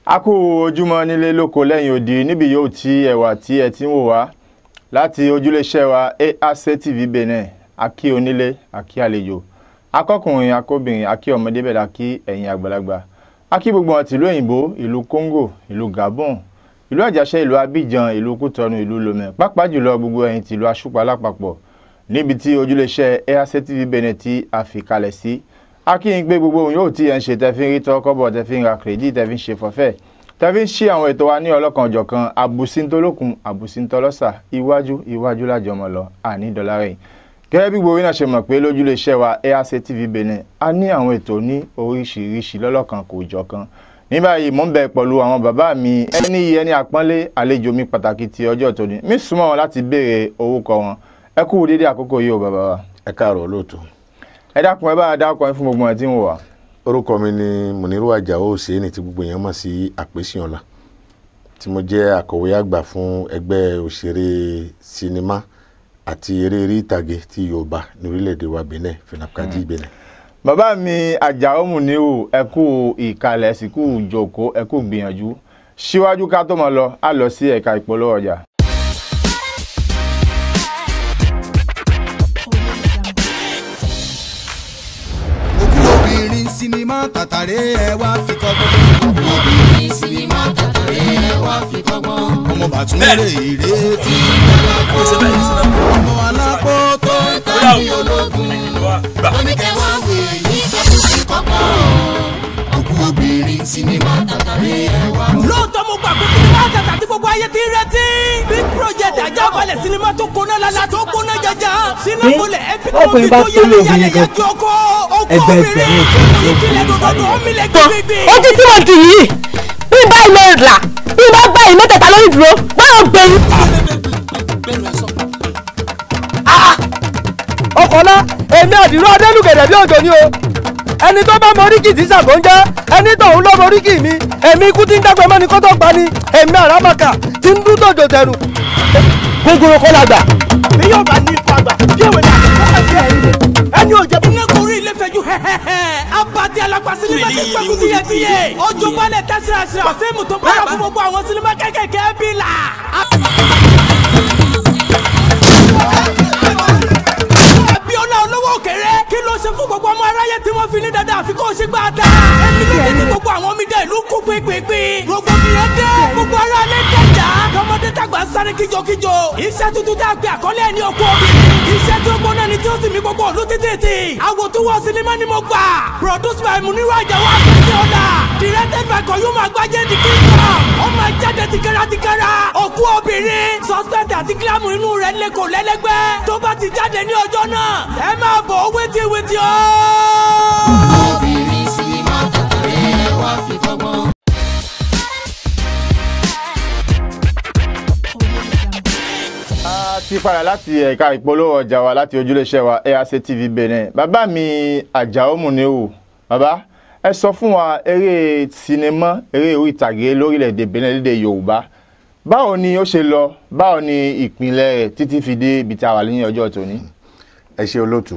A kú ojúmọ́ nílé lóko lẹ́yìn odi níbi yóò tí ẹwà tí ẹ ti ń wò wá láti ojúléṣẹ́ wa AAC TV Benin. Akí onílé, akí àlejò, akọkùnrin, akóbìnrin, akí ọmọdé bẹ̀rẹ̀, akí ẹ̀yin àgbàlagbà, akí gbogbo wọn tìlú òyìnbó, ìlú Congo, ìlú Gabon, ìlú Àjàṣẹ́, ìlú Abidjan, ìlú Kútọ̀nù, ìlú Lomé, pàápàá jùlọ gbogbo ẹ̀yin tìlú Àṣùpá lápapọ̀ níbi tí ojúléṣẹ́ AAC TV Benin tí a fi kalẹ̀ sí. Akí ń gbé gbogbo ohun yóò tí ẹ ń ṣe tẹ́fín rí tọ́kọ́bọ̀, tẹ́fín ra kìrìdì, tẹ́fín ṣe fọ́fẹ́, tẹ́fín ṣí àwọn ètò wa ní ọlọ́kan ọ̀jọ̀kan, àbùsíntólókun, àbùsíntọ́lọ́sà, iwájú lájọmọ lọ, àní dọ́là rẹ̀. Gẹ́gẹ́ bí gbogbo náà ṣe mọ̀ pé lójúléṣẹ́ wa AAC TV Benin, a ní àwọn ètò ní oríṣiríṣi lọ́lọ́kan kò jọ̀kan. Ní báyìí mò ń bẹ pẹ̀lú àwọn bàbá mi ẹni àpọ́nlé àlejò mi pàtàkì ti ọjọ́ tòní. Mi súnmọ́ wọn láti béèrè orúkọ wọn. Ẹ kú dédé àkókò yìí o bàbá wa. Ẹ káàárọ̀ lóòtọ́. Ẹ dákun ẹ bá dákun fún gbogbo ẹ̀ tí ń wò wá. Orúkọ mi ni Muniru Àjàó Hussein tí gbogbo èèyàn mọ̀ sí Àpèsíọ̀lá, tí mo jẹ́ akọ̀wé àgbà fún ẹgbẹ́ òṣèré sinimá àti eré ìtàgé ti Yorùbá ní orílẹ̀-èdè wa Benin, FENAPCADI Benin. Bàbá mi Àjàó Muniru, ẹ kú ìkàlẹ̀, ẹ sì kú ìjókòó, ẹ kú gbìyànjú. Síwájú ká tó mọ lọ, a lọ sí ẹ̀ka ìpolówó ọjà. Sinimá tàtàré ẹ wá fi kọ́gbọ́n. Obìnrin sinimá tàtàré ẹ wá fi kọ́gbọ́n. Ọmọ Bàtúndé ire tí ọmọ alápò tó ń tàbí ológun. Oníkẹwà wè ní kẹ́kọ̀ọ́ sí kọ́gbọ́n. Òkú obìnrin sinimá tàtàré ẹ wá. Lóòótọ́ mo gbà pé sinimá tàtà tí gbogbo ayé ti ń retí. Big project Àjààbálẹ̀ sinimá tó kóná lálá tó kóná jẹjẹ. Sinimá epic movie tó yẹ yàjọ kọ́. Ẹgbẹ́ ìgbẹ̀rún ojú tí mo dì yìí bí bá ilé ìlà bí bá gbá yìí mẹ́tẹ̀ẹ̀ta lórí dúró báwo gbẹ̀yìn. ọkọ̀lá èmi àdìrú adélùgẹ̀dẹ̀ bí òjò ni o ẹni tó bá mọ oríkì tí Ṣàngó ń jẹ́ ẹni tóun ló mọ oríkì mi èmi ikú tí ń dágbé mọ́ni kó tó gbá ni èmi àràmàkà tí ń dún tòjò tẹ̀rù. gbogbo kọ́ la gbà. bí yóò bá ní ikú àgbà bí èwe ni àkókò àti ẹ̀yìn rẹ̀ ẹni ò jẹ́ bí fẹjú hẹhẹhẹ abati alagba sinimá ti gbẹkú tiyẹtiyẹ ojú balẹ̀ tẹsirasira fíìmù tó bára fún gbogbo àwọn sinimá kékèké bí la. Abíọ́lá olówó òkèrè kí ló ṣe fún gbogbo ọmọ aráyé tí wọ́n fi ní dáadáa àfi kó o ṣe gbà dá. èmi ló dé tí gbogbo àwọn omidan ìlú kú pépépé gbogbo kìlọ̀ dé gbogbo ara lè dẹjà tọmọdé tàgbà ń sáré kíjokíjo iṣẹ́ tuntun tá a gbé àkọlé ẹni òkú obìnrin iṣẹ́ tí ó gbóná ni tí ó sì mí gbogbo òlú títì àwọ̀ tó wọ́ sinimá ni mo gbà produced by Muniru Àjàó Àpèsíọ̀lá directed by Koyuma Agbaje the Kingdom ó máa jáde tìkẹ́rà òkú obìnrin suspect àti kílámù inú rẹ̀ lẹ́kọ̀ọ́ lẹ́lẹ́gbẹ́ tó bá ti jáde ní ọjọ́ náà ẹ máa bọ̀ wétíwétí o. obìnrin sinimá tàtàrẹ wá fi kọ́gbọ́n. Ti padà láti ẹ̀ka ìpolówó ọjà wa láti ojúléṣẹ́ wa AAC TV Benin. Bàbá mi Àjàó Muniru, bàbá ẹ sọ fún wa eré sinimá, eré orí ìtàgé lórílẹ̀‐èdè Benin lédè Yorùbá. Báwo ni ó ṣe lọ? Báwo ni ìpínlẹ̀ rẹ̀ títí fi dé ibi tí a wà ní ọjọ́ tòní? Ẹ ṣé olóòtú.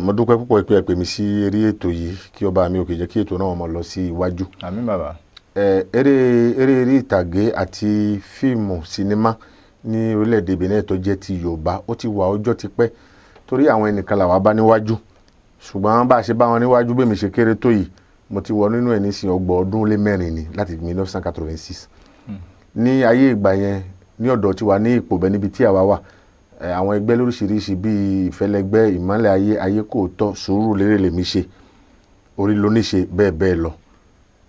Mo dúpẹ́ púpọ̀ pé ẹ pè mí sí eré ètò yìí kí ọba mi ò kè jẹ́ kí ètò náà mọ̀ lọ sí iwájú. Àmín bàbá. Eré ìtàgé àti fíìmù sinimá ní orílẹ̀-èdè Benin tó jẹ́ ti Yorùbá ó ti wà ọjọ́ ti pẹ́ torí àwọn ẹnìkan làwa bá níwájú ṣùgbọ́n bá a ṣe bá wọn níwájú bẹ́ẹ̀ mi ṣe kéré tó yìí mo ti wọ nínú ẹ̀ nísìnyí 30 ni láti 1986 ní ayé ìgbà yẹn ní ọ̀dọ̀ tiwa ní Ìpòbẹ́ níbi tí àwa wà àwọn ẹgbẹ́ lóríṣiríṣi bíi Ìfẹ́lẹ́gbẹ́, Ìmọ́lẹ̀ Ayé Kò Tọ́, Sùúrùlérè lèmi ṣe, Orí Lóníṣe bẹ́ẹ̀ bẹ́ẹ̀ lọ.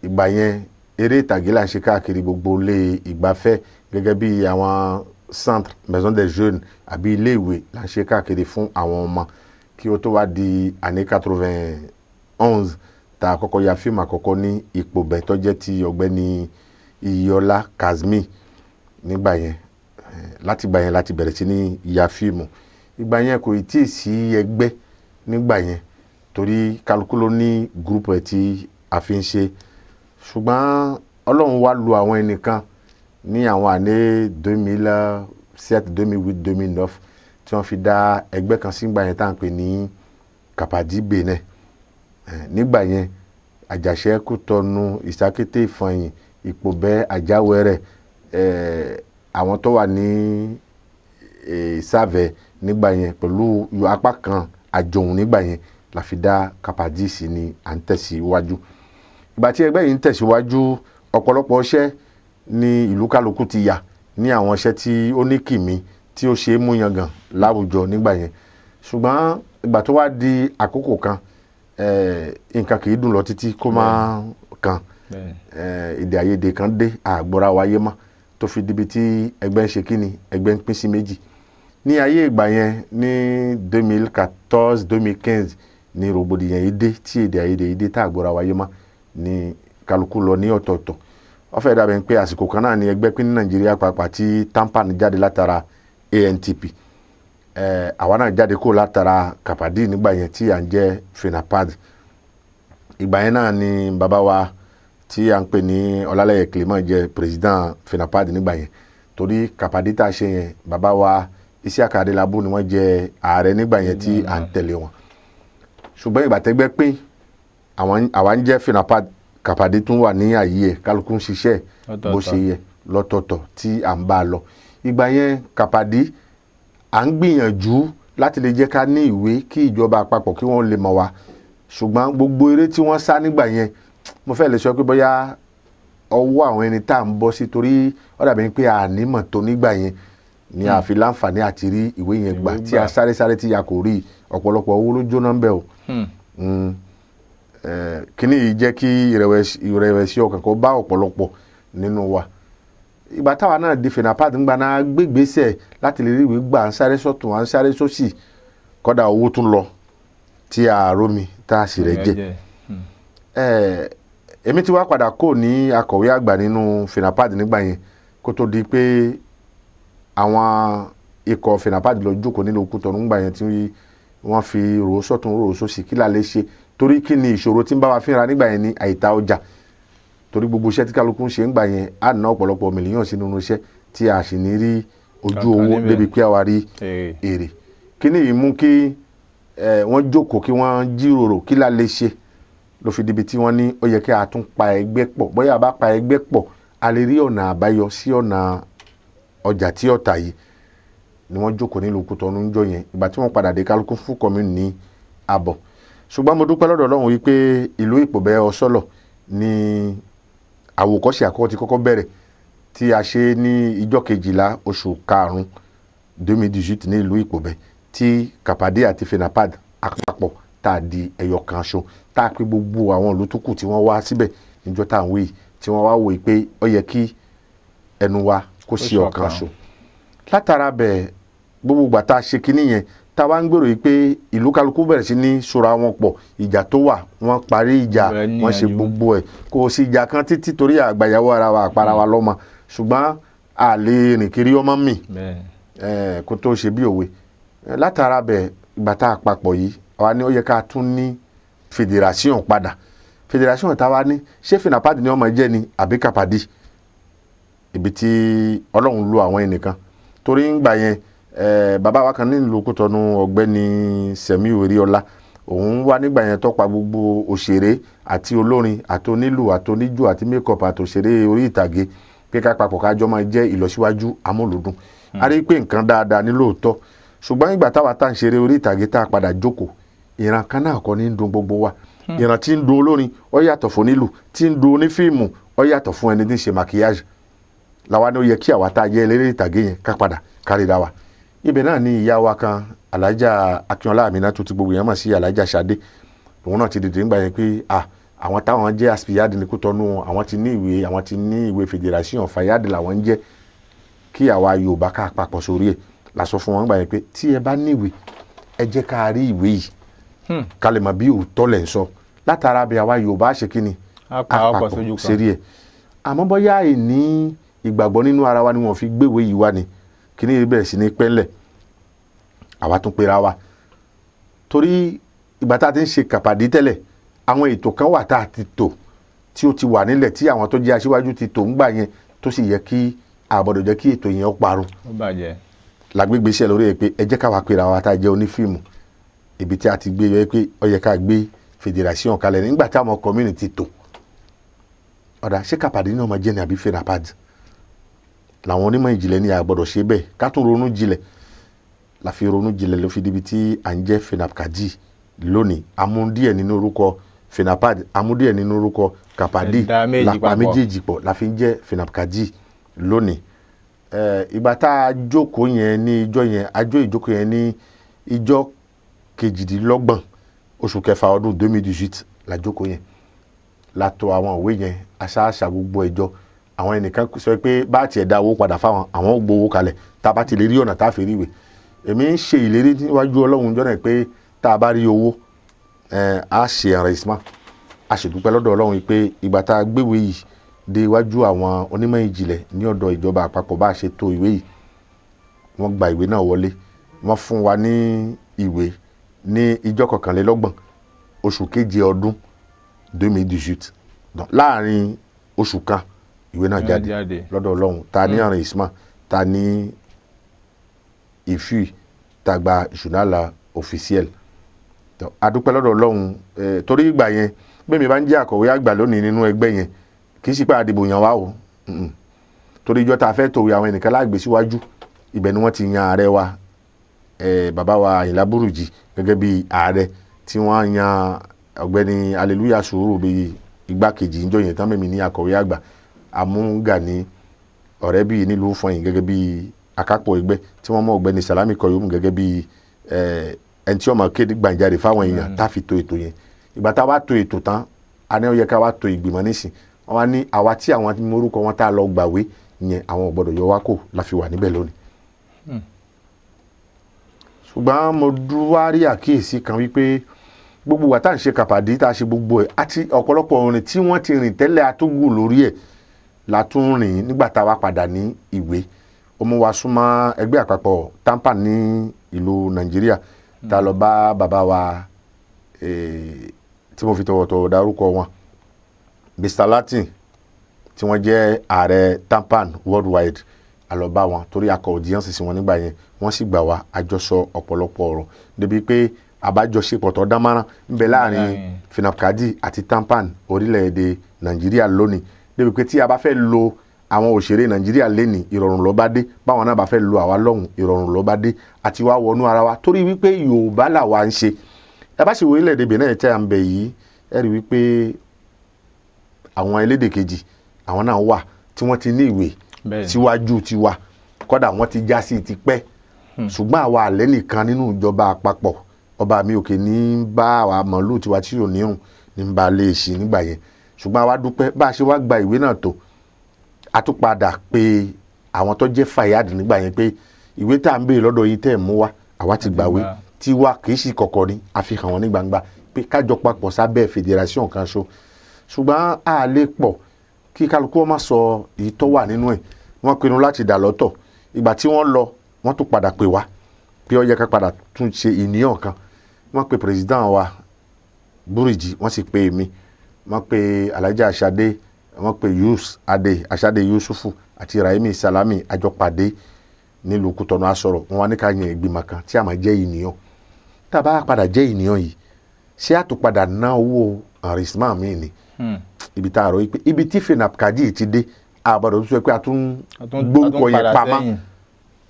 Ìgbà yẹn eré ìtàgé là ń ṣe káàkiri gbogbo ilé ìgbafẹ́ gẹ́gẹ́ bí àwọn centre maison des jeunes àbí ilé ìwé là ń ṣe káàkiri fún àwọn ọmọ kí ó tó wá di année 91 tá a kọ́kọ́ ya fíìmù àkọ́kọ́ ní Ìpòbẹ́ tó jẹ́ ti ọ̀gbẹ́ni Iyọlá Kazmi. Nígbà yẹn láti gbà yẹn láti bẹ̀rẹ̀ sí ní ya fíìmù. Ìgbà yẹn kò tí ì sí ẹgbẹ́ nígbà yẹn torí kálukú ló ní groupe ẹ̀ tí a fi ń ṣe ṣùgbọ́n Ọlọ́run wá lu àwọn ẹnìkan ní àwọn année 2007 2008 2009 tí wọ́n fi dá ẹgbẹ́ kan sígbà yẹn tá à ń pè ní Kapadi Benin. Nígbà yẹn Àjàṣẹ́ Kútọ̀nù Ìsákété Ìfọ̀yìn Ìpòbẹ́ Àjáwẹ̀rẹ̀ àwọn tó wà ní Ìsàvẹ̀ nígbà yẹn pẹ̀lú apá kan Àjòhùn nígbà yẹn la fi dá Kapadi ní à ń tẹ̀síwájú. Ìgbà tí ẹgbẹ́ yìí ń tẹ̀síwájú ọ̀pọ̀lọpọ̀ iṣẹ́ ní ìlú kálukú ti yà ní àwọn iṣẹ́ tí ó ní kìmí tí ó ṣe é mú yangàn láwùjọ nígbà yẹn. Ṣùgbọ́n ìgbà tó wá di àkókò kan nǹkan kì í dùn lọ títí kó máa kan èdè àìyedè kan dé àgbọ̀ra wáyé mọ́ tó fi dibi tí ẹgbẹ́ ń ṣe kíni ẹgbẹ́ ń pín sí méjì. Ní ayé ìgbà yẹn ní 2014-2015 ní rògbòdìyàn yìí dé tí èdè àìyedè yìí dé tá àgbọ̀ra wáyé mọ́ ní kálukú lọ ní ọ̀tọ̀ọ̀tọ̀. Ó fẹ́ dàbẹ̀ pé àsìkò kan náà ni ẹgbẹ́ pín ní Nàìjíríà pàápàá tí TAMPAN jáde látara ANTP àwa náà jáde kó látara Kapadi nígbà yẹn tí à ń jẹ́ FENAPAD. Ìgbà yẹn náà ni bàbá wa tí à ń pè ní Ọlálẹ́yẹ Clement jẹ́ president FENAPAD nígbà yẹn torí Kapadi tá a ṣe yẹn bàbá wa Isiaka Adélabú ni wọ́n jẹ́ ààrẹ nígbà yẹn tí à ń tẹ̀lé wọn. Ṣùgbọ́n ìgbà tẹ́gbẹ́ pín àwa ń jẹ́ FENAPAD, Kapadi tún wà ní àyè ẹ̀ kálukú ń ṣiṣẹ́ bó ṣe yẹ lọ́tọ̀ọ̀tọ̀ tí à ń bá a lọ. Ìgbà yẹn Kapadi à ń gbìyànjú láti lè jẹ́ ká ní ìwé kí ìjọba àpapọ̀ kí wọ́n lè mọ̀ wá. Ṣùgbọ́n gbogbo eré tí wọ́n sá nígbà yẹn mo fẹ́ lè sọ pé bóyá ọwọ́ àwọn ẹni tá à ń bọ́ sí torí ó dàbí pé ànímọ̀ tó nígbà yẹn ni a fi láǹfààní àti rí ìwé yẹn gbà tí a sáré tí a kò rí ọ̀pọ̀lọpọ̀ owó ló jóná ń bẹ̀ o. Kíní yìí jẹ́ kí ìrẹ̀wẹ̀sì ọkàn kó bá ọ̀pọ̀lọpọ̀ nínú wa. Ìgbà táwa náà di FENAPAD ń gba náà gbégbèsè láti lè rí ìwé gbà ń sáré sọ́tún à ń sáré sósì kọ́dà owó tún lọ tí a rómi tá a sì rẹ̀ jẹ́. Èmi ti wá padà kó ní akọ̀wé àgbà nínú FENAPAD nígbà yẹn kó tó di pé àwọn ikọ̀ FENAPAD lọ jókòó nílùú Kútọ̀nù nígbà yẹn tí wọ́n fi rò sọ́tún rò sósì kí la lè ṣe torí kí ni ìṣòro tí ń bá wa fínra nígbà yẹn ní àìta ọjà torí gbogbo iṣẹ́ tí kálukú ń ṣe ń gbà yẹn á ná ọ̀pọ̀lọpọ̀ mílíọ̀nù sínú iṣẹ́ tí a sì ní rí ojú owó débi pé àwa rí èrè. Kíní yìí mú kí wọ́n jókòó kí wọ́n jíròrò kí la lè ṣe ló fi dibi tí wọ́n ní ó yẹ kí a tún pa ẹgbẹ́ pọ̀ bóyá a bá pa ẹgbẹ́ pọ̀ a lè rí ọ̀nà àbáyọ sí ọ̀nà ọjà tí ọ̀tà yìí ni wọ́n jókòó nílùú Kútọ̀nù ńjọ́ yẹn. Ìgbà tí wọ́n padà dé kálukú fún kọ́mí ní àbọ̀. Ṣùgbọ́n mo dúpẹ́ lọ́dọ̀ Ọlọ́run wípé ìlú Ìpòbẹ́ Ọ̀ṣọ́lọ̀ ní àwòkọ́ṣe àkọ́kọ́ ti kọ́kọ́ bẹ̀rẹ̀ tí a ṣe ní ìjọ́ 12 oṣù karùn-ún 2018 ní ìlú Ìpòbẹ́ tí Kapadi àti FENAPAD àpapọ̀ tá a di ẹyọ kan ṣo tá a pé gbogbo àwọn ìlú tó kù tí wọ́n wá síbẹ̀ níjọ́ tá à ń wí tí wọ́n wá wò pé ó yẹ kí ẹnu wa kó ṣe ọ̀kan ṣo. Látara bẹ̀ gbogbo ìgbà tá a ṣe kinní yẹn tá a wá ń gbèrò yìí pé ìlú kálukú bẹ̀rẹ̀ sí ní ṣọ́ra wọn pọ̀ ìjà tó wà wọ́n parí ìjà wọ́n ṣe gbogbo ẹ̀ kò sí ìjà kan títí torí àgbàyàwó ara wa àpara wa lọ́mọ ṣùgbọ́n a lè rìn kiri ọmọ mi kó tó ṣe bí òwe. Látara bẹ̀ ìgbà tá a papọ̀ yìí àwa ní ó yẹ ká tún ní federation padà. Federation tá a wá ní ṣé FENAPAD ni ọmọ jẹ́ ni àbí Kapadi ibi tí Ọlọ́run lo àwọn ẹnìkan torí ń gbà yẹn bàbá wa kan nílùú Kútọ̀nù Ọ̀gbẹ́ni Sẹ̀míù Eríọlá òun wá nígbà yẹn tó pa gbogbo òṣèré àti olórin àti onílù àti oníjó àti makeup àti òṣèré orí ìtàgé pé ká papọ̀ kájọ máa jẹ́ ìlọsíwájú amúlùdùn. A rí pé nǹkan dáadáa ní lóòótọ́ ṣùgbọ́n ìgbà táwa tá à ń ṣeré orí ìtàgé tá a padà jókòó ìran kan náà kọ́ ní ń dun gbogbo wa. Ìran tí ń dun olórin ó yàtọ̀ fún onílù tí ń dun onífíìmù ó yàtọ̀ fún ẹni tí ń ṣe maquillage. Làwa ni ó yẹ kí àwa tá a jẹ́ eléré ìtàgé yẹn ká padà kárìíra wa. Ibẹ̀ náà ni ìyá wa kan Alájà Akínọlá Aminatu tí gbogbo yẹn mọ̀ sí Alájà Ṣadé òun náà ti dìde nígbà yẹn pé àwọn táwọn jẹ́ aspirade ní Kútọ̀nù àwọn ti ní ìwé federation fayade làwọn ń jẹ́ kí àwa Yorùbá ká papọ̀ sórí ẹ̀ la sọ fún wọn nígbà yẹn pé tí ẹ bá níwèé ẹ jẹ́ ká rí ìwé yìí ká lè mọ̀ bí òótọ́ lẹ̀ ń sọ látara bí àwa Yorùbá ṣe kí ni àpapọ̀ sórí ẹ̀. Àmọ́ bóyá ìní ìgbàgbọ́ nínú ara wa ni wọ́n fi gbéwèé yìí wá ni kíní bẹ̀rẹ̀ sí ní pẹ́ńlẹ̀ àwa tún pera wa torí ìgbà tá a ti ń ṣe Kapadi tẹ́lẹ̀ àwọn ètò kan wà tá a ti tò tí ó ti wà nílẹ̀ tí àwọn tó jẹ́ aṣíwájú ti tò ń gbà yẹn tó sì yẹ kí àbọ̀dọ̀ jẹ́ kí ètò yẹn ó parun lágbègbè iṣẹ́ lórí ẹ̀ pé ẹ jẹ́ ká wá pera wa tá a jẹ́ onífíìmù ibi tí a ti gbé yọ pé ó yẹ ká gbé fédération kalẹ̀ nígbà tí àwọn community tó ọ̀dà ṣé Kapadi náà máa jẹ́ ní àbí FENAPAD làwọn onímọ̀ ìjìnlẹ̀ ní àgbọ̀dọ̀ ṣe bẹ́ẹ̀ ká tún ronú jinlẹ̀ la fi ronú jinlẹ̀ ló fi débi tí à ń jẹ́ FENAPCADI lónìí amúdíẹ̀ nínú orúkọ FENAPAD amúdíẹ̀ nínú orúkọ Kapadi lápá méjèèjì pọ̀ la fi ń jẹ́ FENAPCADI lónìí. Ìgbà tá a jókòó yẹn ní ìjọ yẹn àjọ ìjókòó yẹn ní ìjọ 28 oṣù kẹfà ọdún 2018 la jókòó yẹn látọ̀ àwọn ìwé yẹn aṣáṣà gbogbo ẹjọ́ àwọn ẹnìkan sọ pé bá tiẹ̀ dá owó padà fáwọn àwọn ò gbowó kalẹ̀ tá a bá ti lè rí ọ̀nà tá a fi rí ìwé èmi ń ṣe ìlérí níwájú Ọlọ́run jọ́nà pé tá a bá rí owó a ṣe enrichment a ṣèdúpẹ́ lọ́dọ̀ Ọlọ́run pé ìgbà tá a gbéwé yìí dé iwájú àwọn onímọ̀ ìjìnlẹ̀ ní ọ̀dọ̀ ìjọba àpapọ̀ bá a ṣe tó ìwé yìí wọ́n gba ìwé náà wọlé wọ́n fún wa ní ìwé ní ìjọ 21 oṣù keje ọdún 2018 láàrin oṣù kan ìwé náà jáde lọ́dọ̀ Ọlọ́run ta ní enrichment ta ní ìfì ta gba ìṣúná officiel adúpẹ́ lọ́dọ̀ Ọlọ́run torí ìgbà yẹn bẹ́ẹ̀ mi bá ń jẹ́ akọ̀wé àgbà lónìí nínú ẹgbẹ́ yẹn kì í ṣe pé àdìbò yàn wá o torí ìjọ ta fẹ́ tòwé àwọn ẹnìkan lágbè síwájú ibẹ̀ ni wọ́n ti yan ààrẹ wa bàbá wa Àyìnlá Búrújì gẹ́gẹ́ bí ààrẹ tí wọ́n yan ọ̀gbẹ́ni Hallelujah Sùúrù bí igbákejì ìjọ yẹn tán mẹ́mi ní akọ̀wé àgbà Amúgàní ọ̀rẹ́ bíi nílùú Fọyín gẹ́gẹ́ bí akápò ẹgbẹ́ tí wọ́n mọ̀ ọ̀gbẹ́ni Salami Koyum gẹ́gẹ́ bí ẹni tí wọ́n máa kéde gbàǹjarè fáwọn èèyàn tá fi to ètò yẹn ìgbà tá a wá to ètò tán a ní ó yẹ ká wá to ìgbìmọ̀ nísìn wọ́n wá ní àwa tí àwọn tí morúkọ wọn tá a lọ gbàwé yẹn àwọn ò gbọ́dọ̀ yọ wá kó la fi wà níbẹ̀ lónìí. ṣùgbọ́n mo dúwá rí àkíyèsí kan wípé gbogbo wa tá à ń ṣe Kapadi tá a ṣe gbogbo ẹ̀ àti ọ̀pọ̀lọpọ̀ orin tí wọ́n ti rìn tẹ́lẹ̀ àtúgù lórí ẹ̀ la tún rìn nígbà tá a wá padà ní ìwé ó mú wa súnmọ́ ẹgbẹ́ àpapọ̀ TAMPAN ní ìlú Nàìjíríà tá a lọ bá bàbá wa tí mo fi tọ̀wọ̀tọ̀wọ̀ dárúkọ wọn Mr. Latin tí wọ́n jẹ́ ààrẹ TAMPAN worldwide a lọ bá wọn torí akọ audience sí wọn nígbà yẹn wọ́n sì gbà wá àjọsọ ọ̀pọ̀lọpọ̀ ọ̀rọ̀ débi pé àbájọṣepọ̀ tó dánmọ́rán ń bẹ láàrin FENAPCADI àti TAMPAN orílẹ̀-èdè Nàìjíríà lónìí débi pé tí a bá fẹ́ lo àwọn òṣèré Nàìjíríà lẹ́ni ìrọ̀rùn ló bá dé báwọn náà bá fẹ́ lo àwa lọ́hùn ìrọ̀rùn ló bá dé àti wá wọnú ara wa torí wípé Yorùbá làwa ń ṣe ẹ bá sì wo orílẹ̀-èdè Benin tẹ́ à ń bẹ yìí ẹ rí wípé àwọn elédè kejì àwọn náà wà tí wọ́n ti ní ìwé síwájú tiwa kódà wọ́n ti já sí ti pẹ́ ṣùgbọ́n àwa àlẹ́ nìkan nínú ìjọba àpapọ̀ ọba mi òkè ní bá àwa mọ̀lú tiwa tí yóò níhùn ní bá lè ṣe nígbà yẹn ṣùgbọ́n àwa dúpẹ́ bá a ṣe wá gba ìwé náà tó a tún padà pé àwọn tó jẹ́ fàyàdì nígbà yẹn pé ìwé tá à ń béèrè lọ́dọ̀ yìí tẹ́ ẹ̀ mú wá àwa ti gbàwé tiwa kì í sì kọ̀kọ̀ ni àfihàn wọn ní gbangba pé kájọ papọ̀ sábẹ́ federation kan ṣo ṣùgbọ́n a lè pọ̀ kí kálukú wọn má sọ èyí tó wà nínú ẹ̀ wọ́n pinnu láti dà lọ́tọ̀ ìgbà tí wọ́n lọ wọ́n tún padà pè wá pé ó yẹ ká padà tún ṣe ìníyàn kan wọ́n pe president wa Búrújì wọ́n sì pe èmi wọ́n pe Alhaji Asade wọ́n pe Asade Yusufu àti Rahimi Salami àjọpàdé nílùú Kútọ́nù asọ̀rọ̀ wọn wá ní ká yan ìgbìmọ̀ kan tí a máa jẹ́ ìníyàn tá a bá padà jẹ́ ìníyàn yìí ṣé àtúpadà ná owó enrichment mi ni ibi tá a rọ pé ibi tí FENAPCADI ti dé àbàdàn tó sọ pé a tún gbórúkọ yẹn pamọ́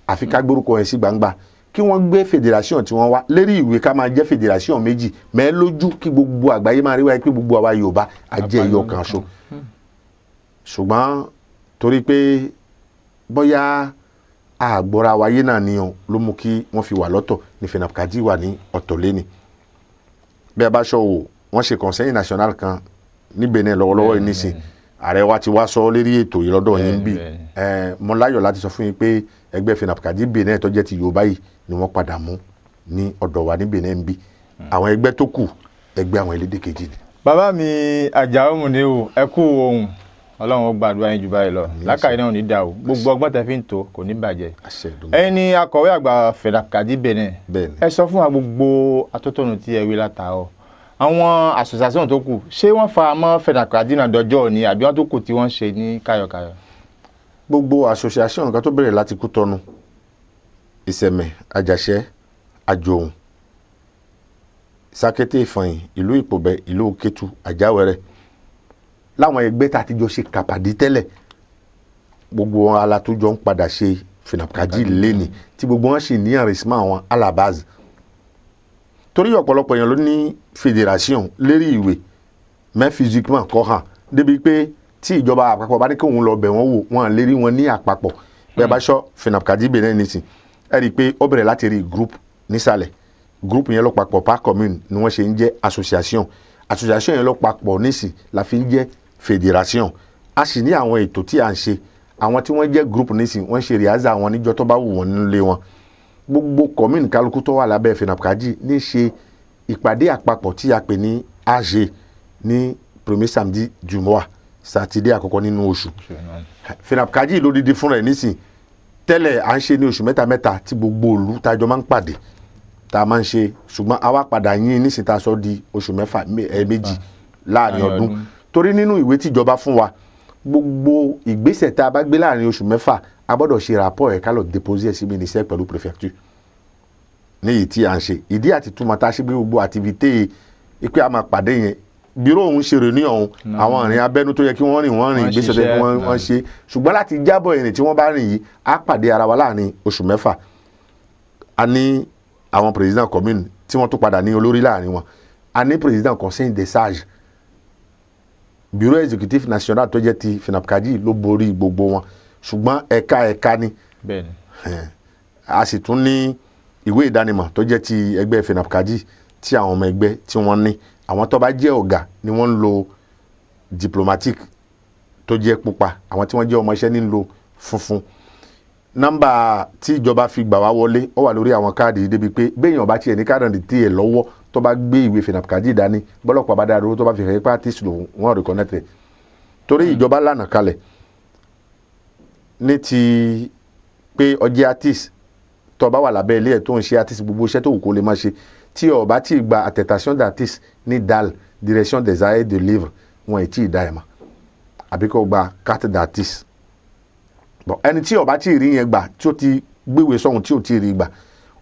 àfi ká gbórúkọ yẹn sí gbangba kí wọ́n gbé federation tí wọ́n wá lérí ìwé ká máa jẹ́ federation méjì mẹ́ẹ́ lójú kí gbogbo àgbáyé máa rí wáyé pé gbogbo àwa Yorùbá àjẹ́ ẹyọ kan ṣo ṣùgbọ́n torí pé bóyá àgbọ̀ra wáyé náà ni ló mú kí wọ́n fi wà lọ́tọ̀ ní FENAPCADI wà ní ọ̀tọ̀ lẹ́ni bí a bá ṣọ́ wò wọ́n ṣe conseil national kan ní Benin lọ́wọ́lọ́wọ́ yìí nísìn ààrẹ wa ti wá sọ lérí ètò yìí lọ́dọ̀ yín bí mo láyọ̀ láti sọ fún yín pé ẹgbẹ́ FENAPCADI Benin tó jẹ́ ti Yorùbá yìí ni wọ́n padà mú ní ọ̀dọ̀ wa ní Benin bí àwọn ẹgbẹ́ tó kù ẹgbẹ́ àwọn elédè kejì ni. bàbá mi Àjàó Múníù ẹ kú ohun Ọlọ́run ó gbàdúrà yín jù báyìí lọ lákàyè náà ò ní dà o gbogbo ọgbọ́n tẹ fi ń tó kò ní bàjẹ́ ẹ̀yin ni akọ̀wé àgbà FENAPCADI Benin ẹ sọ fún wa gbogbo atótónu tí ẹ wí látàárọ̀ àwọn association tó kù ṣé wọ́n fa mọ́ FENAPCADI náà dọjọ́ òní àbí wọ́n tó kù tí wọ́n ṣe ní káyọ̀káyọ̀. gbogbo association nǹkan tó bẹ̀rẹ̀ láti Kútọ́nù Ìsẹ̀mẹ̀ Àjàṣẹ́ Àjòhùn Sakété Ìfọ̀yìn ìlú Ìpòbẹ ìlú Òkètù Àjáwẹrẹ láwọn ẹgbẹ́ tá a ti jọ ṣe kàpàdé tẹ́lẹ̀ gbogbo wọn alatújọ ń padà ṣe FENAPCADI lẹ́ni tí gbogbo wọn sì ní àrèsímọ́ àwọn alabaz torí ọ̀pọ̀lọpọ̀ èèyàn ló ní fédération lérí ìwé mais physiquement kọ́ hàn débi pé tí ìjọba àpapọ̀ bá ní kí òun lọ bẹ̀ wọ́n wò wọ́n lérí wọn ní àpapọ̀ bẹ́ẹ̀ bá ṣọ́ FENAPCADI Benin nìsín ẹ rí i pé ó bẹ̀rẹ̀ láti rí group nísàlẹ̀ group yẹn ló papọ̀ par commune ni wọ́n ṣe ń jẹ́ association yẹn ló papọ̀ nísìn la fi ń jẹ́ fédération a sì ní àwọn ètò tí à ń ṣe àwọn tí wọ́n jẹ́ group nísìn wọ́n ṣe rìázà wọn níjọ́ tó bá wù wọ́n nílé wọn gbogbo commune kálukú tó wà lábẹ́ FENAPCADI ní ṣe ìpàdé àpapọ̀ tí a pè ní AG ní premier samedi du mois sátidé àkọ́kọ́ nínú oṣù FENAPCADI ló dídí fúnra ẹ̀ nísìn tẹ́lẹ̀ à ń ṣe ní oṣù mẹ́ta tí gbogbo òlu tájọ máa ń pàdé tá a máa ń ṣe ṣùgbọ́n a wá padà yín nísìn tá a sọ di oṣù mẹ́fà méjì láàrin ọdún torí nínú ìwé tíjọba fún wa gbogbo ìgbésẹ̀ tá a bá gbé láàrin oṣù mẹ́fà a gbọ́dọ̀ ṣe rapport ẹ̀ ká lọ déposer sí ministère pẹ̀lú préfecture níyì tí à ń ṣe ìdí àti túmọ̀ tá a ṣe gbé gbogbo activité ìpè àmà pàdé yẹn bírò òun ṣe rè ní ọ̀hún àwọn ìrìn abẹ́nú tó yẹ kí wọ́n rìn ìgbésẹ̀ tó yẹ kí wọ́n ṣe ṣùgbọ́n láti jábọ̀ ìrìn tí wọ́n bá rìn yìí á pàdé ara wa láàrin oṣù mẹ́fà a ní àwọn président commune tí wọ́n tó padà ní olórí láàrin wọn a ní président conseil des sages bureau exécutif national tó jẹ́ ti FENAPCADI ló borí gbogbo wọn ṣùgbọ́n ẹ̀ka ni a sì tún ní ìwé ìdánimọ̀ tó jẹ́ ti ẹgbẹ́ FENAPCADI tí àwọn ọmọ ẹgbẹ́ tí wọ́n ní àwọn tó bá jẹ́ ọ̀gá ni wọ́n ń lo diplomatique tó jẹ́ pupa àwọn tí wọ́n jẹ́ ọmọ iṣẹ́ ní ń lo funfun nọ́mbà tí ìjọba fi gbà wá wọlé ó wà lórí àwọn káàdì débi pé béèyàn bá tiẹ̀ ní káàdì tí ẹ̀ lọ́wọ́ tó bá gbé ìwé FENAPCADI dání bọ́lọ́pàá bá dáa dúró tó bá fi fẹ́ pàtís lòun wọ́n reconnect torí ìjọba lànà kalẹ̀ ní ti pé ọjẹ́ artiste tó bá wà lábẹ́ ilé ẹ̀ tó ń ṣe artiste gbogbo iṣẹ́ tó wù kó lè máa ṣe tí ó bá ti gba attestation d'artiste ní DAL direction des arts et des livres wọn ì tí ì dá ẹ̀ mọ́ àbí kó gba carte d'artiste bon ẹni tí ó bá ti rí yẹn gbà tí ó ti gbéwèé sọ̀hún tí ó ti rí gbà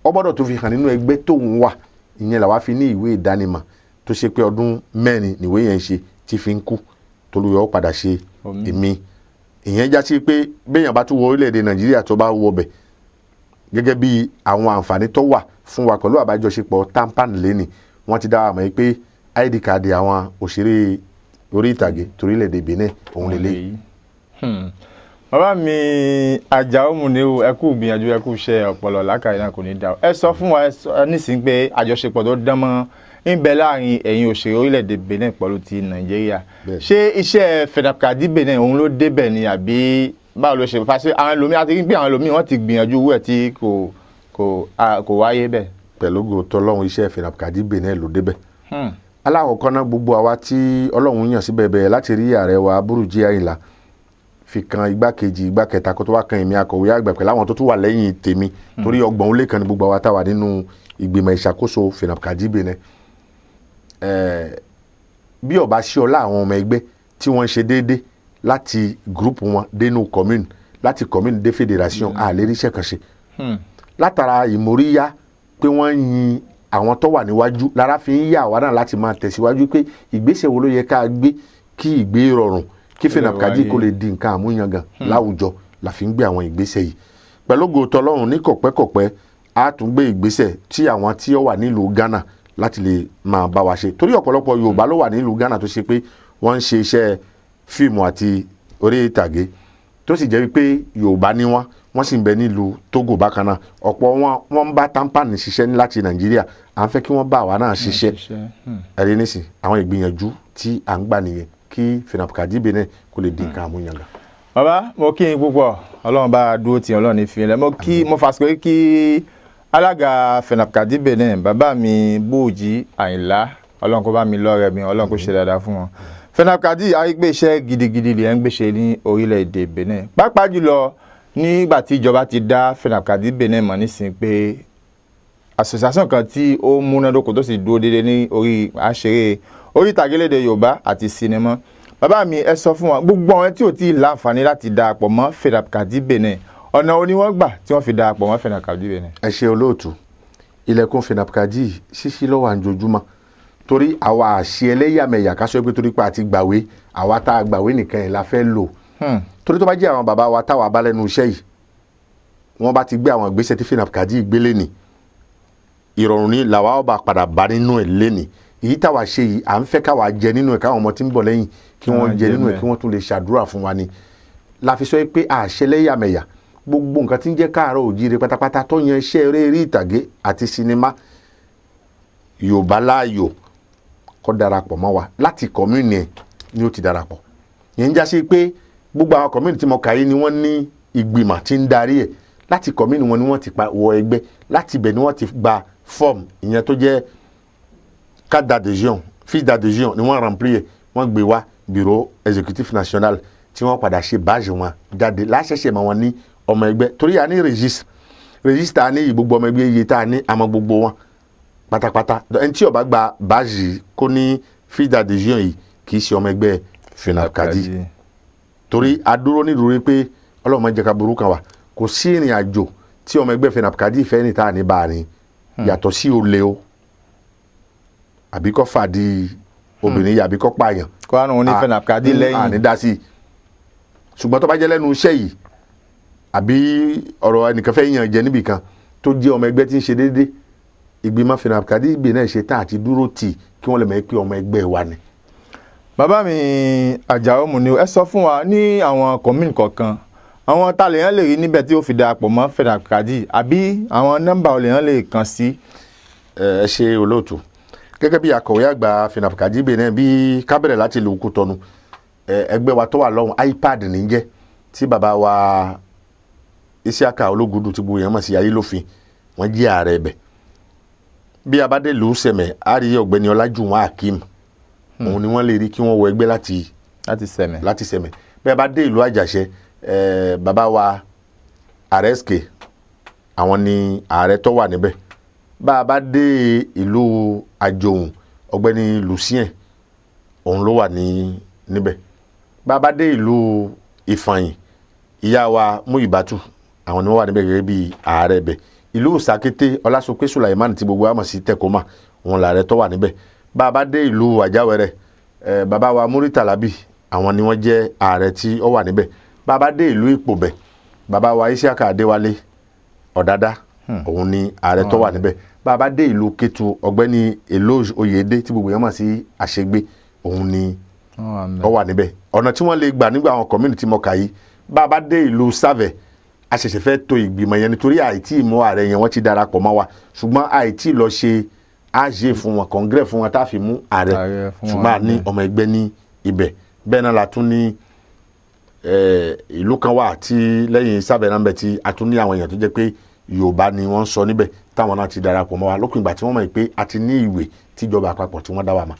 ó gbọ́dọ̀ tó fi hàn nínú ẹgbẹ́ tóun wà ìyẹn làwa fi ní ìwé ìdánimọ̀ tó ṣe pé ọdún mẹ́rin níwé yẹn ṣe tí fi ń kú tolúyọ̀ padà ṣe èmi ìyẹn já sí pé béèyàn bá tún wọ orílẹ̀-èdè Nàìjíríà tó bá wọ bẹ̀ gẹ́gẹ́ bí àwọn àǹfààní tó wà fún wa pẹ̀lú àbájọṣepọ̀ tampan lẹ́nì wọ́n ti dá wa mọ̀ pé id card àwọn òṣèré orí ìtàgé torílẹ̀-èdè Benin òun lè léyìí. bàbá mi Àjàó Múníù ẹ kú gbìyànjú ẹ kú iṣẹ́ ọpọlọ làákàyè náà kò ní dá ẹ sọ fún wa nísìnyí pé àjọṣepọ̀ tó dán mọ́ ń bẹ láàrin ẹ̀yin òṣèré orílẹ̀-èdè Benin pẹ̀lú ti Nàìjíríà ṣé iṣẹ́ FENAPCADI Benin òun ló débẹ̀ ni àbí báwo ló ṣe fàṣẹ àwọn ẹlòmíì àti gbé àwọn ẹlòmíì wọ́n ti gbìyànjú owó ẹ̀ tí kò wáyé bẹ́ẹ̀. pẹ̀lú gòtò ọlọ́run iṣẹ́ FENAPCADI Benin ló débẹ̀. alákọ̀ọ́kọ́ náà gbogbo àwa tí ọlọ́run yàn síbẹ̀ bẹ̀rẹ̀ láti rí ààrẹ wa Burújí Àyìnlá fi kan igbákejì igbákẹta kó tó wá kan èmi akọ̀wé àgbà pẹ̀lú àwọn tó tún wà lẹ́yìn tèmi torí 30 ó lé kan ní gbogbo àwa táwa nínú ìgbìmọ̀ ìṣàkóso FENAPCADI Benin. bí ọba ṣe ọlá àwọn ọmọ ẹgbẹ́ tí wọ́n ń ṣe déédéé láti group wọn dénú commune láti commune dé fédération àléríṣẹ́ kan ṣe látara ìmóríyá pé wọ́n yin àwọn tó wà níwájú lára fi ń yà wá náà láti máa tẹ̀síwájú pé ìgbésẹ̀ wo ló yẹ ká gbé kí ìgbé rọrùn kí FENAPCADI kó lè di nǹkan àmúyangàn láwùjọ la fi ń gbé àwọn ìgbésẹ̀ yìí pẹ̀lú gòtò ọlọ́run ní kọ̀pẹ́kọ̀pẹ́ a tún gbé ìgbésẹ̀ tí àwọn tí ó wà nílùú Ghana láti lè máa bá wa ṣe torí ọ̀pọ̀lọpọ̀ Yorùbá ló wà nílùú Ghana tó ṣe pé wọ́n ń ṣe iṣẹ́ fíìmù àti orí ìtàgé tó sì jẹ́ wípé Yorùbá ni wọ́n sì ń bẹ nílùú Togo bákan náà ọ̀pọ̀ wọ́n ń bá tampan ṣiṣẹ́ ní láti Nàìjíríà à ń fẹ́ kí wọ́n bá àwa náà ṣiṣẹ́ ẹ̀rí nísìn àwọn ìgbìyànjú tí à ń gbà nìyẹn kí FENAPCADI Benin kó lè di nǹkan àmúyangàn. bàbá mo kí n púpọ̀ Ọlọ́run bá dúró tì Ọlọ́run ní fi ilẹ̀ mo fàṣọ kí alága FENAPCADI Benin bàbá mi Burújí Àyìnlá Ọlọ́run kó bá mi lọ́rẹ̀ mi Ọlọ́run kó ṣe dáadáa fún wọn. FENAPCADI àrígbéṣẹ́ gidigidi lè ń gbéṣe ní orílẹ̀-èdè Benin pàápàá jùlọ nígbà tí ìjọba ti dá FENAPCADI Benin mọ̀ nísìnyí pé association kan tí ó múnádóko tó sì dúró déédéé ní orí àṣeré orí ìtàgélédè Yorùbá àti sinimá bàbá mi ẹ sọ fún wa gbogbo àwọn tí ò tí ì láǹfààní láti darapọ̀ mọ́ FENAPCADI Benin ọ̀nà wo ni wọ́n gbà tí wọ́n fi darapọ̀ mọ́ FENAPCADI Benin. ẹ ṣe olóòtú ilẹ̀kùn FENAPCADI ṣíṣí ló wà lójoojúmọ́ torí àwa àṣẹ ẹlẹ́yàmẹ̀yà ká sọ pé torí pé àti gbàwé àwa tá a gbàwé nìkan yìí la fẹ́ lò torí tó bá jẹ́ àwọn bàbá wa táwa bá lẹ́nu iṣẹ́ yìí wọ́n bá ti gbé àwọn ìgbésẹ̀ tí FENAPCADI gbélé ni ìrọ̀rùn ni làwa ọba padà bá nínú ẹ̀ lẹ́ni èyí táwa ṣe yìí à ń fẹ́ káwa jẹ nínú ẹ̀ káwọn ọmọ tí ń bọ̀ lẹ́yìn kí wọ́n jẹ nínú ẹ̀ kí wọ́n tún lè ṣàdúrà fún wa ni la fi sọ pé àṣẹ ẹlẹ́yàmẹ̀yà gbogbo nǹkan tí ń jẹ́ káàárọ̀ òjíire pátápátá tó yan iṣẹ́ eré ìtàgé àti sinimá Yorùbá láàyò kó darapọ̀ mọ́ wa láti kọ́mínì ẹ̀ ni ó ti darapọ̀ yẹn ń já sí pé gbogbo àwọn kọ́mínì tí mo kà yìí ni wọ́n ní ìgbìmọ̀ tí ń darí ẹ̀ láti kọ́mínì wọn ni wọ́n ti wọ ẹgbẹ́ láti ibẹ̀ ni wọ́n ti gba fọ́ọ̀mù ìyẹn tó jẹ́ carte d'adhésion fiche d'adhésion ni wọ́n remplir ẹ̀ wọ́n gbé wá bureau exécutif national tí wọ́n padà ṣe báàjì wọn jáde láṣẹ̀ṣẹ̀ mọ́ wọn ní ọmọ ẹgbẹ́ torí a ní registre a ní gbogbo ọmọ ẹgbẹ́ iye tá a ní àmọ́ gbogbo wọn pátápátá ẹni tí ó bá gba báàjì kó ní fiche d'adhésion yìí kì í ṣe ọmọ ẹgbẹ́ FENAPCADI torí a dúró nídúró pé Ọlọ́run má jẹ́ ká burú kan wà kò sí ìrìn àjò tí ọmọ ẹgbẹ́ FENAPCADI fẹ́ ní táà ní bá a rìn yàtọ̀ sí olè o àbí kọ́ fàdí obìnrin yìí àbí kọ́ pààyàn kó àrùn ní FENAPCADI lẹ́yìn àní dá sí ṣùgbọ́n tó bá jẹ́ lẹ́nu iṣẹ́ yìí àbí ọ̀rọ̀ ẹnìkan fẹ́ yàn jẹ níbì kan tó jẹ́ ọmọ ẹgbẹ́ tí ń ṣe déédé ìgbìmọ̀ FENAPCADI ìgbè náà ṣe tá àti dúró tì kí wọ́n lè mọ̀ pé ọmọ ẹgbẹ́ wa ni. bàbá mi Àjàó Múníù ẹ sọ fún wa ní àwọn kọ́mínì kọ̀ọ̀kan àwọn tá lèèyàn lè rí níbẹ̀ tí ó fi darapọ̀ mọ́ FENAPCADI àbí àwọn nọ́mbà olèèyàn lè kàn sí. ẹ ṣe olóòtú gẹ́gẹ́ bí akọ̀wé àgbà FENAPCADI ìgbè náà bí kábẹ̀rẹ̀ láti lè kú tọ́nu ẹgbẹ́ wa tó wà lọ́hùn iPad ní jẹ́ tí bàbá wa Isiaka Ológùdù tí gbogbo èèyàn mọ̀ sí Ayélófin wọ́n jẹ́ ààrẹ ẹ̀bẹ̀ bí a bá dé lù ú sẹ̀mẹ̀ á rí ọ̀gbẹ́ni Ọlájúwọ̀n Akeem òun ni wọ́n lè rí kí wọ́n wọ ẹgbẹ́ láti sẹ̀mẹ̀ bí a bá dé ìlú Àjàṣẹ́ bàbá wa Àrẹ́sìkè àwọn ni ààrẹ tó wà níbẹ̀ bá a bá dé ìlú Àjòhùn ọ̀gbẹ́ni Lucien òun ló wà níbẹ̀ bá a bá dé ìlú Ìfàyìn ìyá wa Múyìbátù àwọn ni wọ́n wà níbẹ̀ gẹ́gẹ́ bí ààrẹ ẹ̀bẹ̀ ìlú Sàkété Ọlásopé Sùlàìmánì tí gbogbo àmọ̀ sí Tẹ̀kọ́mà òun làárẹ̀ tó wà níbẹ̀ bá a bá dé ìlú Àjáwẹ̀rẹ̀ bàbá wa Múrítàlábì àwọn ni wọ́n jẹ́ ààrẹ tí ó wà níbẹ̀ bá a bá dé ìlú Ìpòbẹ̀ bàbá wa Isiaka Adéwálé Ọ̀dádá òun ni ààrẹ tó wà níbẹ̀ bá a bá dé ìlú Kétu ọ̀gbẹ́ni Eloge Oyèdé tí gbogbo àmọ̀ sí Àṣegbé òun ni ó wà níbẹ̀ ọ̀nà tí wọ́n lè gbà nígbà àwọn community mọ̀ọ́kà yìí bá a bá dé ìlú Sàvẹ̀ a ṣẹ̀ṣẹ̀ fẹ́ to ìgbìmọ̀ yẹn nítorí àìtí ìmọ̀ ààrẹ yẹn wọ́n ti darapọ̀ mọ́ wa ṣùgbọ́n àìtí lọ ṣe àjẹ fún wọn congrès fún wọn tá a fi mú ààrẹ ṣùgbọ́n a ní ọmọ ẹgbẹ́ ní ibẹ̀ bẹ́ẹ̀ náà la tún ní ìlú kan wà tí lẹ́yìn Sàvẹ̀ náà bẹ̀ tí a tún ní àwọn èèyàn tó jẹ́ pé Yorùbá ni wọ́n ń sọ níbẹ̀ táwọn náà ti darapọ̀ mọ́ wa lókùn ìgbà tí wọ́n mọ̀ pé a ti ní ìwé tíjọba àpapọ̀ tí wọ́n dá wa mọ̀.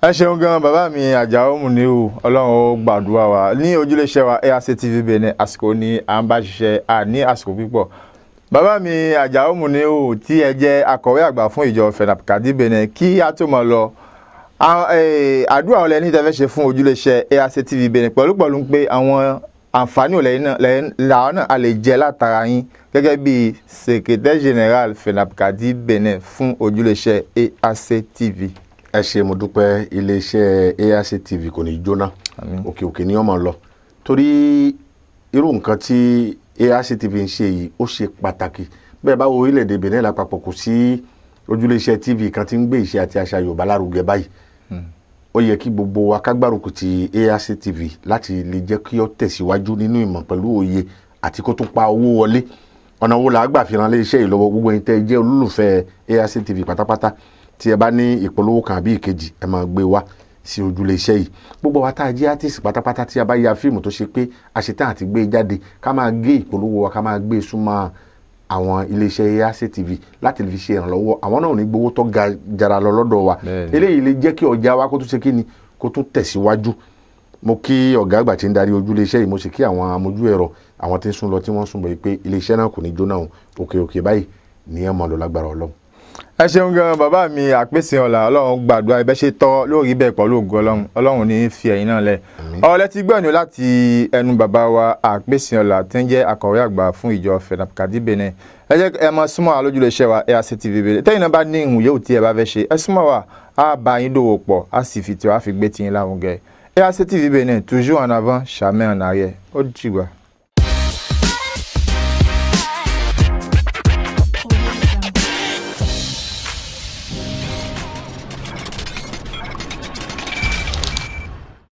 ẹ ṣeun gan bàbá mi Àjàó Múníù Ọlọ́run ó gbàdúrà wa ní ojúléṣẹ́ wa ARC TV Benin àsìkò ní à ń bá ṣiṣẹ́ ní àsìkò púpọ̀ bàbá mi Àjàó Múníù tí ẹ jẹ́ akọ̀wé àgbà fún ìjọ FENAPCADI Benin kí a tó mọ̀ lọ àdúrà ọ̀lẹ́ ní tẹ́fẹ́ ṣe fún ojúléṣẹ́ ARC TV Benin pẹ̀lú pé àwọn àǹfààní ọ̀lẹ́ náà a lè jẹ látara yín gẹ́gẹ́ bí secrétaire général FENAPCADI Benin fún ojúléṣẹ́ ARC TV. ẹ ṣé mo dúpẹ́ iléeṣẹ́ ARC TV kò ní jóná òkè òkè ní ọmọ lọ torí irú nǹkan tí ARC TV ń ṣe yìí ó ṣe pàtàkì bẹ́ẹ̀ bá wo orílẹ̀-èdè Benin lápapọ̀ kò sí ojúléeṣẹ́ TV kan tí ń gbé ìṣe àti àṣà Yorùbá lárugẹ báyìí ó yẹ kí gbogbo wa ká gbárùkù ti ARC TV láti lè jẹ́ kí ó tẹ̀síwájú nínú ìmọ̀ pẹ̀lú òye àti kó tún pa owó wọlé ọ̀nà wo là á gbà fi ran iléeṣẹ́ yìí lọ́wọ́ gbogbo ẹni tẹ́ jẹ́ olólùfẹ́ ARC TV pátápátá tí ẹ bá ní ìpolówó kan àbí ìkejì ẹ máa gbé wá sí ojúléeṣẹ́ yìí gbogbo wa tá a jẹ́ artist pátápátá tí a bá ya fíìmù tó ṣe pé a ṣetán àti gbé jáde ká máa gé ìpolówó wa ká máa gbé súnmọ́ àwọn iléeṣẹ́ ARC TV láti lè fi ṣe ìrànlọ́wọ́ àwọn náà ò ní gbowó tó ga jara lọ lọ́dọ̀ wa eléyìí lè jẹ́ kí ọjà wa kó tún ṣe kí ni kó tún tẹ̀síwájú mo kí ọ̀gá àgbà tí ń darí ojúléeṣẹ́ yìí mo sì kí àwọn amójú ẹ̀rọ àwọn tí ń sún lọ tí wọ́n sún bọ̀ pé iléeṣẹ́ náà kò ní jóná òkè òkè báyìí ní ẹ̀ mọ́ lọ lágbára Ọlọ́run. ẹ ṣeun gan bàbá mi àpèsè ọ̀la Ọlọ́run gbàdúrà ibẹ̀ ṣe tọ́ lórí bẹ́ẹ̀ pẹ̀lú ògo Ọlọ́run ní fi ẹ̀yin náà lẹ̀ ọ̀rẹ́ ti gbọ́ ẹ̀nu láti ẹnu bàbá wa àpèsè ọ̀la tí ń jẹ́ akọ̀wé àgbà fún ìjọ FENAPCADI Benin ẹ jẹ́ ẹ máa súnmọ́ wa lójúléeṣẹ́ wa ARC TV Benin tẹ́yìn náà bá ní ìhùn yóò tí ẹ bá fẹ́ ṣe ẹ súnmọ́ wa á bá yín dòwò pọ̀ á sì fi tiwa fi gbé tiyín lárugẹ. AAC TV Benin toujours en avant jamais en arrière ó dìgbà.